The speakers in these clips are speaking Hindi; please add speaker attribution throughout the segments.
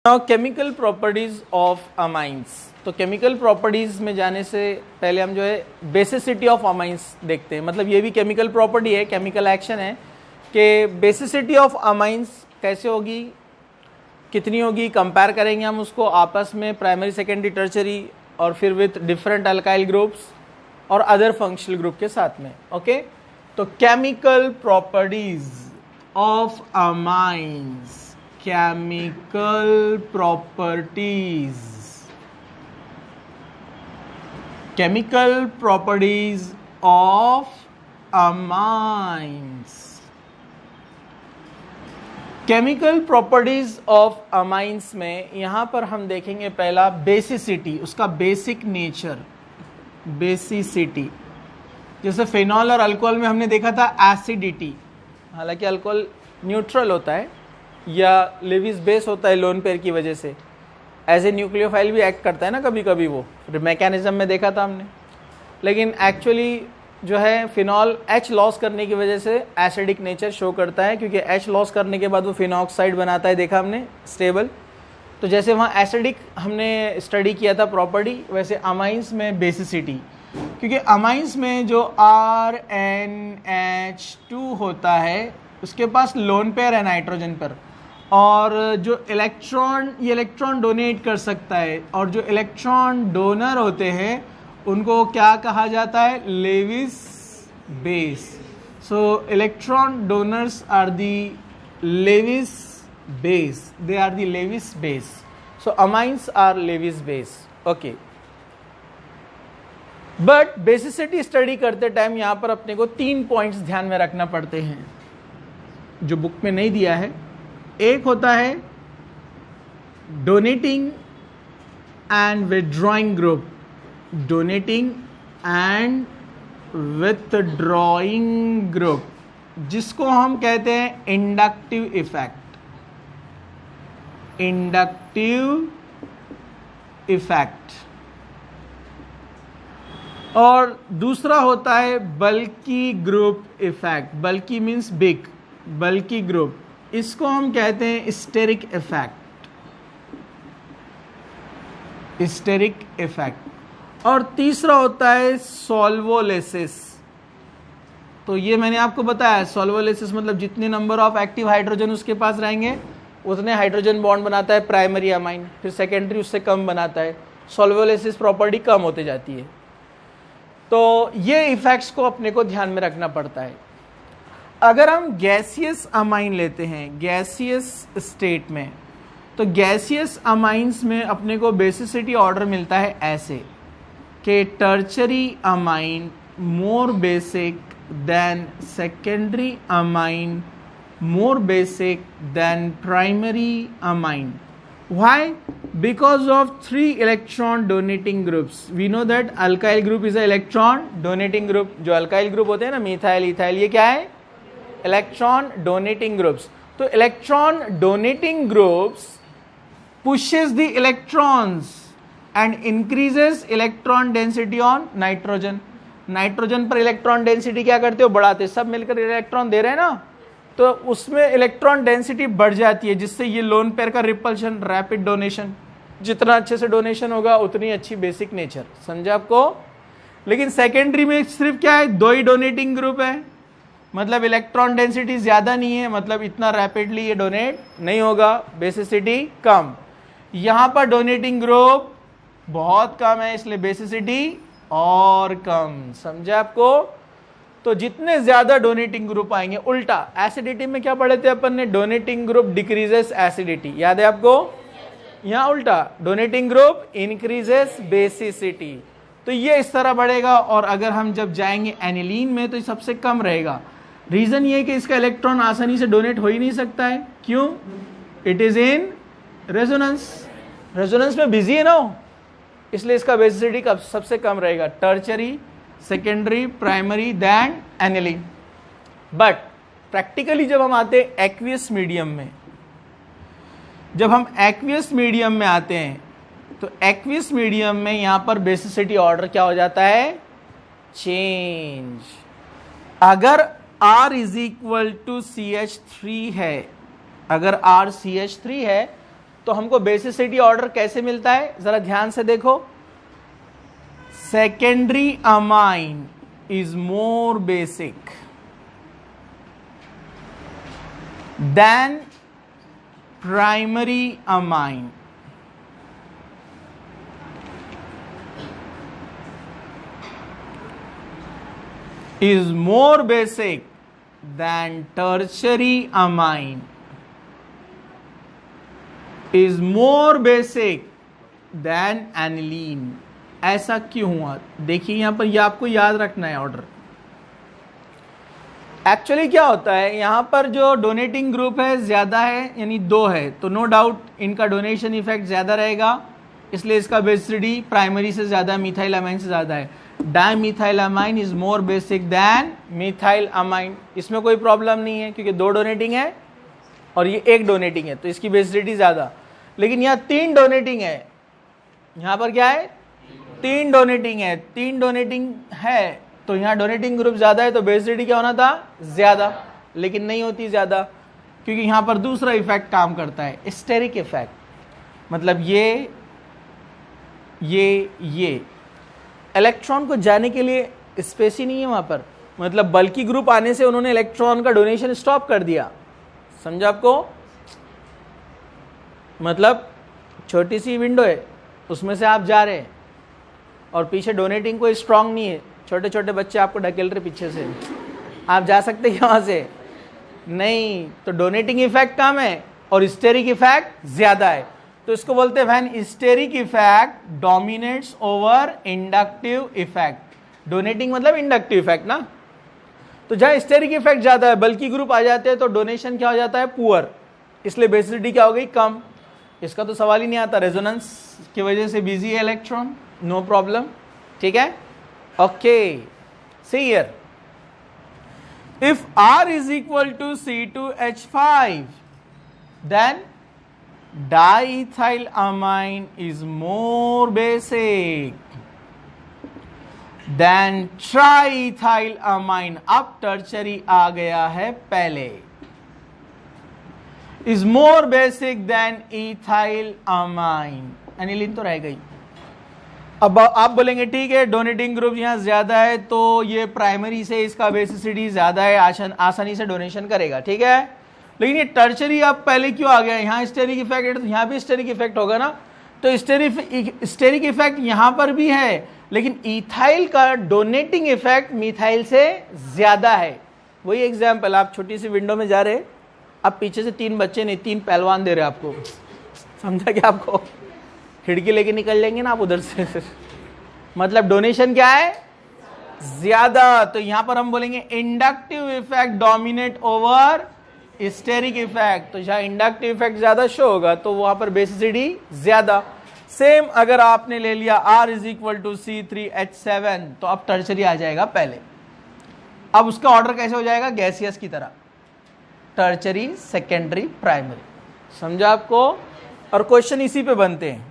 Speaker 1: Now chemical properties of amines. तो केमिकल प्रॉपर्टीज में जाने से पहले हम जो है बेसिसिटी ऑफ अमाइंस देखते हैं। मतलब ये भी केमिकल प्रॉपर्टी है, केमिकल एक्शन है कि बेसिसिटी ऑफ अमाइंस कैसे होगी, कितनी होगी, कंपेयर करेंगे हम उसको आपस में प्राइमरी सेकेंडरी टर्चरी और फिर विथ डिफरेंट अल्काइल ग्रुप्स और अदर फंक्शनल ग्रुप के साथ में। ओके, तो chemical properties of amines, chemical properties, chemical properties of amines. Chemical properties of amines में यहां पर हम देखेंगे पहला बेसिसिटी, उसका बेसिक नेचर, बेसिसिटी। जैसे फिनॉल और अल्कोहल में हमने देखा था एसिडिटी, हालांकि अल्कोहल न्यूट्रल होता है या लेविस बेस होता है लोन पेयर की वजह से, एज ए न्यूक्लियोफाइल भी एक्ट करता है ना कभी कभी, वो मैकेनिज्म में देखा था हमने। लेकिन एक्चुअली जो है फिनॉल H लॉस करने की वजह से एसिडिक नेचर शो करता है, क्योंकि H लॉस करने के बाद वो फिनॉक्साइड बनाता है, देखा हमने स्टेबल। तो जैसे वहाँ एसिडिक हमने स्टडी किया था प्रॉपर्टी, वैसे अमाइंस में बेसिसिटी, क्योंकि अमाइंस में जो RNH2 होता है उसके पास लोन पेयर है नाइट्रोजन पर, और जो इलेक्ट्रॉन, ये इलेक्ट्रॉन डोनेट कर सकता है, और जो इलेक्ट्रॉन डोनर होते हैं उनको क्या कहा जाता है, Lewis base. So electron donors are the Lewis base, they are the Lewis base. So amines are Lewis base. Okay. But basicity study करते टाइम यहां पर अपने को 3 पॉइंट्स ध्यान में रखना पड़ते हैं जो बुक में नहीं दिया है। एक होता है donating and withdrawing group, donating and withdrawing group, जिसको हम कहते हैं इंडक्टिव इफेक्ट, इंडक्टिव इफेक्ट। और दूसरा होता है बल्की ग्रुप इफेक्ट, बल्की मीन्स बिग, बल्की ग्रुप, इसको हम कहते हैं स्टेरिक इफेक्ट, स्टेरिक इफेक्ट। और तीसरा होता है सॉल्वोलिसिस। तो ये मैंने आपको बताया, सॉल्वोलिसिस मतलब जितने नंबर ऑफ एक्टिव हाइड्रोजन उसके पास रहेंगे उतने हाइड्रोजन बॉन्ड बनाता है प्राइमरी अमाइन, फिर सेकेंडरी उससे कम बनाता है, सॉल्वोलिसिस प्रॉपर्टी कम होते जाती है। तो ये इफेक्ट्स को अपने को ध्यान में रखना पड़ता है। अगर हम गैसियस अमाइन लेते हैं, गैसियस स्टेट में, तो गैसियस अमाइंस में अपने को बेसिसिटी ऑर्डर मिलता है ऐसे कि tertiary amine more basic than secondary amine, more basic than primary amine. Why? Because of 3 electron donating groups. We know that alkyl group is a electron donating group. जो alkyl group होते हैं ना, मिथाइल, इथाइल, ये क्या है, electron donating groups. तो electron donating groups pushes the electrons and increases electron density on nitrogen. Nitrogen पर इलेक्ट्रॉन डेंसिटी क्या करते हो, बढ़ाते, सब मिलकर इलेक्ट्रॉन दे रहे हैं ना, तो उसमें इलेक्ट्रॉन डेंसिटी बढ़ जाती है, जिससे ये लोन पेयर का रिपल्शन, रैपिड डोनेशन, जितना अच्छे से डोनेशन होगा उतनी अच्छी बेसिक नेचर, समझे आपको। लेकिन सेकेंडरी में सिर्फ क्या है, 2 ही डोनेटिंग ग्रुप है, मतलब इलेक्ट्रॉन डेंसिटी ज्यादा नहीं है, मतलब इतना रैपिडली ये डोनेट नहीं होगा, बेसिसिटी कम। यहां पर डोनेटिंग ग्रुप बहुत कम है, इसलिए बेसिसिटी और कम, समझे आपको। तो जितने ज्यादा डोनेटिंग ग्रुप आएंगे, उल्टा एसिडिटी में क्या पढ़े थे अपन ने, डोनेटिंग ग्रुप डिक्रीजेस एसिडिटी, याद है आपको, यहां उल्टा डोनेटिंग ग्रुप इंक्रीजेस बेसिसिटी। तो ये इस तरह बढ़ेगा। और अगर हम जब जाएंगे एनिलीन में तो ये सबसे कम रहेगा। रीजन ये है कि इसका इलेक्ट्रॉन आसानी से डोनेट हो ही नहीं सकता है, क्यों, it is in resonance, resonance में बिजी है ना, इसलिए इसका बेसिसिटी सबसे कम रहेगा, tertiary, secondary, primary than aniline. But practically जब हम आते हैं एक्वियस मीडियम में, जब हम एक्वियस मीडियम में आते हैं तो एक्वियस मीडियम में यहां पर बेसिसिटी ऑर्डर क्या हो जाता है, चेंज। अगर R is equal to CH3 है, अगर R CH3 है तो हमको बेसिसिटी ऑर्डर कैसे मिलता है, जरा ध्यान से देखो। Secondary amine is more basic than primary amine. is more basic than tertiary amine, is more basic than aniline। ऐसा क्यों हुआ? देखिए यहां पर, यह आपको याद रखना है ऑर्डर। एक्चुअली क्या होता है, यहां पर जो डोनेटिंग ग्रुप है ज्यादा है, यानी 2 है, तो नो डाउट इनका डोनेशन इफेक्ट ज्यादा रहेगा, इसलिए इसका बेसिसिटी प्राइमरी से ज्यादा, मिथाइल अमाइन से ज्यादा है। Dimethyl amine is more basic than methyl amine. इसमें कोई प्रॉब्लम नहीं है क्योंकि 2 डोनेटिंग है और ये 1 डोनेटिंग है, तो इसकी बेसिसिटी ज्यादा। लेकिन यहाँ 3 डोनेटिंग है, यहाँ पर क्या है, 3 डोनेटिंग है, 3 डोनेटिंग है, तो यहाँ डोनेटिंग ग्रुप ज्यादा है, तो बेसिसिटी क्या होना था, ज्यादा। लेकिन नहीं होती ज्यादा क्योंकि यहाँ पर दूसरा इफेक्ट काम करता है, स्टेरिक इफेक्ट। मतलब ये इलेक्ट्रॉन को जाने के लिए स्पेस ही नहीं है वहां पर, मतलब बल्कि ग्रुप आने से उन्होंने इलेक्ट्रॉन का डोनेशन स्टॉप कर दिया। समझा आपको? मतलब छोटी सी विंडो है, उसमें से आप जा रहे हैं और पीछे डोनेटिंग कोई स्ट्रांग नहीं है, छोटे छोटे बच्चे आपको ढकेल रहे पीछे से, आप जा सकते हैं वहां से? नहीं। तो डोनेटिंग इफेक्ट कम है और स्टेरिक इफेक्ट ज्यादा है, तो इसको बोलते हैं when steric effect dominates over inductive effect. Donating मतलब इंडक्टिव इफेक्ट ना, तो जहां स्टेरिक इफेक्ट ज्यादा है, बल्कि ग्रुप आ जाते हैं, तो डोनेशन क्या हो जाता है, पुअर, इसलिए बेसिसिटी क्या हो गई, कम। इसका तो सवाल ही नहीं आता, रेजोनेंस की वजह से बिजी है इलेक्ट्रॉन, नो प्रॉब्लम। ठीक है, okay. See here, if R is equal to C2H5 then diethylamine is more basic than triethylamine। अब टर्चरी आ गया है पहले, is more basic than ethylamine। Aniline तो रह गई। अब आप बोलेंगे ठीक है, डोनेटिंग ग्रुप यहां ज्यादा है, तो ये प्राइमरी से इसका बेसिसिटी ज्यादा है, आसानी से डोनेशन करेगा। ठीक है, लेकिन ये टर्चरी अब पहले क्यों आ गया? यहाँ स्टेरिक इफेक्ट है तो यहाँ भी स्टेरिक इफेक्ट होगा ना, तो स्टेरिक इफेक्ट यहाँ पर भी है, लेकिन इथाइल का डोनेटिंग इफेक्ट मिथाइल से ज्यादा है। वही एग्जाम्पल, आप छोटी सी विंडो में जा रहे, अब पीछे से 3 बच्चे नहीं, 3 पहलवान दे रहे आपको, समझा क्या? आपको खिड़की लेके निकल लेंगे ना आप उधर से मतलब डोनेशन क्या है, ज्यादा। तो यहां पर हम बोलेंगे inductive effect dominate over steric effect, तो जहां इंडक्टिव इफेक्ट ज्यादा शो होगा तो वहां पर बेसिसिटी ज्यादा। सेम अगर आपने ले लिया R is equal to C3H7, तो अब टर्चरी आ जाएगा पहले। अब उसका ऑर्डर कैसे हो जाएगा, गैसियस की तरह, टर्चरी, सेकेंडरी, प्राइमरी। समझा आपको? और क्वेश्चन इसी पे बनते हैं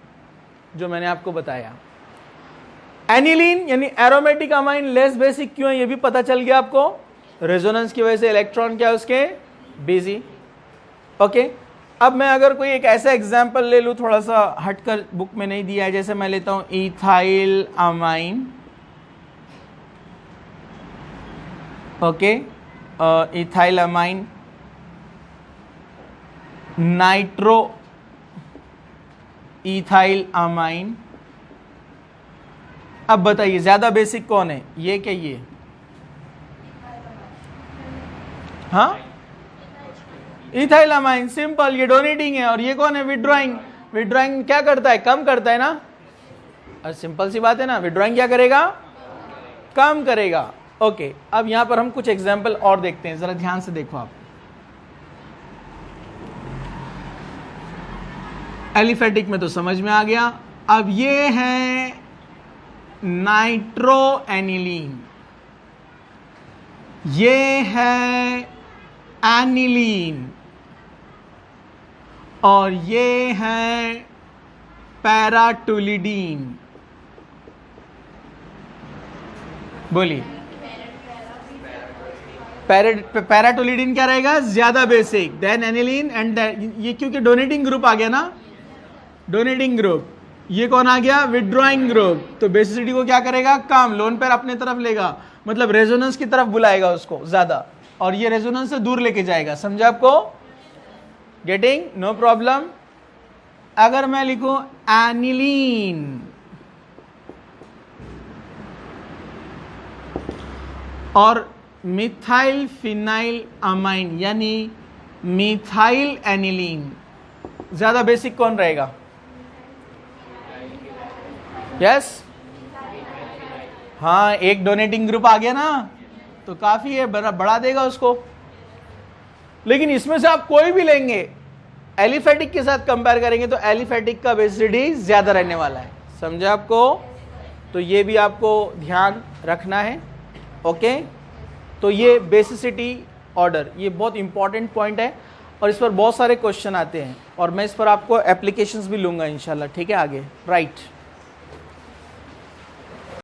Speaker 1: जो मैंने आपको बताया। एनिलीन यानी एरोमेटिक अमाइन लेस बेसिक क्यों है, ये भी पता चल गया आपको, रेजोनेंस की वजह से इलेक्ट्रॉन क्या है उसके, बिजी। ओके, अब मैं अगर कोई एक ऐसा एग्जांपल ले लूं, थोड़ा सा हटकर, बुक में नहीं दिया है, जैसे मैं लेता हूं ethyl amine. Okay, ethyl amine, nitro ethyl amine. अब बताइए ज्यादा बेसिक कौन है, ये क्या ये? हाँ, इथाइल अमाइन, सिंपल, ये डोनेटिंग है, और ये कौन है, विड्रॉइंग। विड्रॉइंग क्या करता है, कम करता है ना, और सिंपल सी बात है ना, विड्रॉइंग क्या करेगा, कम करेगा। ओके, अब यहां पर हम कुछ एग्जांपल और देखते हैं, जरा ध्यान से देखो आप। एलिफेटिक में तो समझ में आ गया। अब ये है नाइट्रो एनिलीन, ये है एनिलीन, और ये है पैराटोलिडीन। बोलिए, पैराटोलिडीन क्या रहेगा, ज्यादा बेसिक देन एनिलीन, एंड ये क्योंकि डोनेटिंग ग्रुप आ गया ना, डोनेटिंग ग्रुप, ये कौन आ गया, विड्रॉइंग ग्रुप। तो बेसिसिटी को क्या करेगा, कम, लोन पेयर अपने तरफ लेगा, मतलब रेजोनेंस की तरफ बुलाएगा उसको ज्यादा, और ये रेजोनेंस से दूर लेके जाएगा। समझा आपको? गेटिंग? No problem. अगर मैं लिखूं एनिलीन और मिथाइल फिनाइल अमाइन यानी मिथाइल एनिलीन, ज्यादा बेसिक कौन रहेगा? यस हाँ, एक डोनेटिंग ग्रुप आ गया ना, तो काफी है, बढ़ा देगा उसको। लेकिन इसमें से आप कोई भी लेंगे, एलिफेटिक के साथ कंपेयर करेंगे तो एलिफेटिक का बेसिसिटी ज्यादा रहने वाला है। समझा आपको? तो ये भी आपको ध्यान रखना है। ओके, तो ये बेसिसिटी ऑर्डर, ये बहुत इंपॉर्टेंट पॉइंट है और इस पर बहुत सारे क्वेश्चन आते हैं और मैं इस पर आपको एप्लीकेशंस भी लूंगा इंशाल्लाह। ठीक है, आगे राइट।